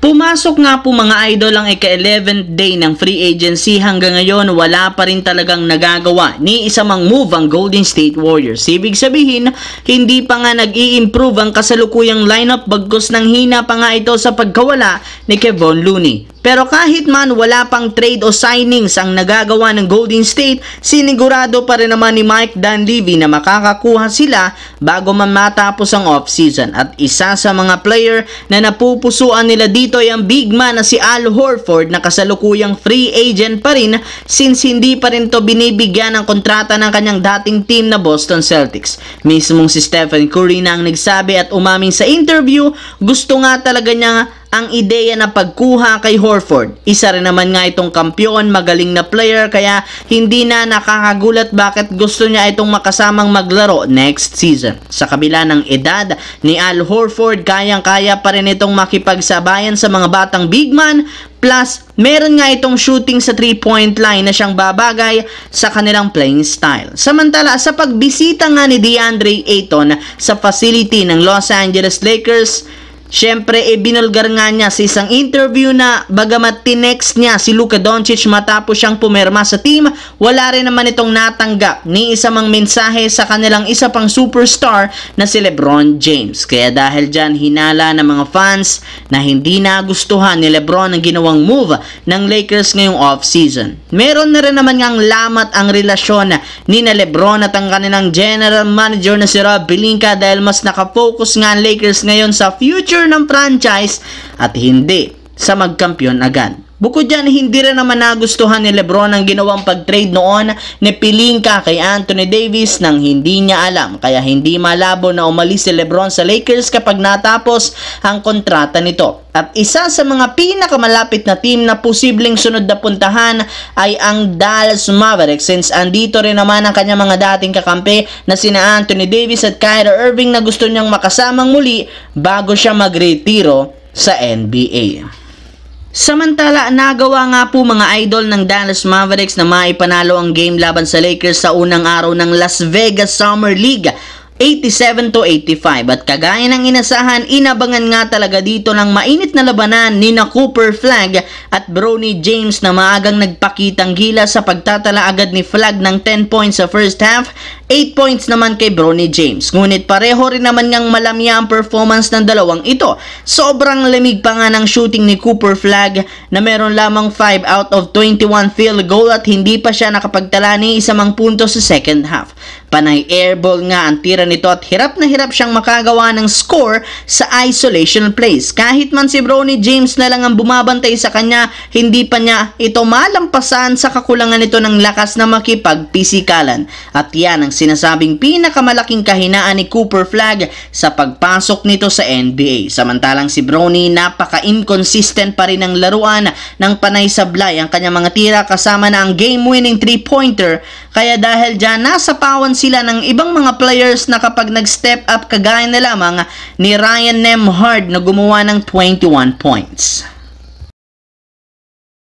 Pumasok nga po mga idol ang ika-11th day ng free agency. Hanggang ngayon wala pa rin talagang nagagawa ni isa mang move ang Golden State Warriors. Ibig sabihin, hindi pa nga nag-i-improve ang kasalukuyang lineup bagkus nang hina pa nga ito sa pagkawala ni Kevon Looney. Pero kahit man wala pang trade o signings ang nagagawa ng Golden State, sinigurado pa rin naman ni Mike Dunleavy na makakakuha sila bago man matapos ang off-season. At isa sa mga player na napupusuan nila dito ay ang big man na si Al Horford na kasalukuyang free agent pa rin since hindi pa rin to binibigyan ng kontrata ng kanyang dating team na Boston Celtics. Mismong si Stephen Curry na ang nagsabi at umamin sa interview, gusto nga talaga niya ang ideya na pagkuha kay Horford. Isa rin naman nga itong kampiyon, magaling na player, kaya hindi na nakakagulat bakit gusto niya itong makasamang maglaro next season. Sa kabila ng edad ni Al Horford, kayang-kaya pa rin itong makipagsabayan sa mga batang big man. Plus, meron nga itong shooting sa 3-point line na siyang babagay sa kanilang playing style. Samantala, sa pagbisita nga ni DeAndre Ayton sa facility ng Los Angeles Lakers, syempre, binulgar nga niya sa isang interview na bagamat tinext niya si Luka Doncic matapos siyang pumirma sa team, wala rin naman itong natanggap ni isa mang mensahe sa kanilang isa pang superstar na si LeBron James. Kaya dahil dyan, hinala ng mga fans na hindi nagustuhan ni LeBron ang ginawang move ng Lakers ngayong off-season. Meron na rin naman ngang lamat ang relasyon ni na LeBron at ang kanilang general manager na si Rob Pelinka dahil mas nakafocus nga ang Lakers ngayon sa future ng franchise at hindi sa magkampiyon agad. Bukod dyan, hindi rin naman nagustuhan ni LeBron ang ginawang pag-trade noon ni Pelinka kay Anthony Davis nang hindi niya alam. Kaya hindi malabo na umalis si LeBron sa Lakers kapag natapos ang kontrata nito. At isa sa mga pinakamalapit na team na posibleng sunod na puntahan ay ang Dallas Mavericks since andito rin naman ang kanyang mga dating kakampi na sina Anthony Davis at Kyrie Irving na gusto niyang makasamang muli bago siya magretiro sa NBA. Samantala, nagawa nga po mga idol ng Dallas Mavericks na maipanalo ang game laban sa Lakers sa unang araw ng Las Vegas Summer League, 87-85. At kagaya ng inasahan, inabangan nga talaga dito ng mainit na labanan ni na Cooper Flag at Bronny James na maagang nagpakitang gila sa pagtatala agad ni Flag ng 10 points sa first half, 8 points naman kay Bronny James. Ngunit pareho rin naman ngang malamya ang performance ng dalawang ito. Sobrang lamig pa nga ng shooting ni Cooper Flag na meron lamang 5 out of 21 field goal at hindi pa siya nakapagtala ni isamang punto sa second half. Panay airball nga ang tira nito at hirap na hirap siyang makagawa ng score sa isolation plays. Kahit man si Bronny James na lang ang bumabantay sa kanya, hindi pa niya ito malampasan sa kakulangan nito ng lakas na makipagpisikalan. At yan ang sinasabing pinakamalaking kahinaan ni Cooper Flag sa pagpasok nito sa NBA. Samantalang si Bronny, napaka-inconsistent pa rin ang laruan ng panay sablay ang kanyang mga tira kasama na ang game-winning 3-pointer. Kaya dahil dyan, nasapawan sila ng ibang mga players na kapag nag-step up kagaya na lamang ni Ryan Nembhard na gumawa ng 21 points.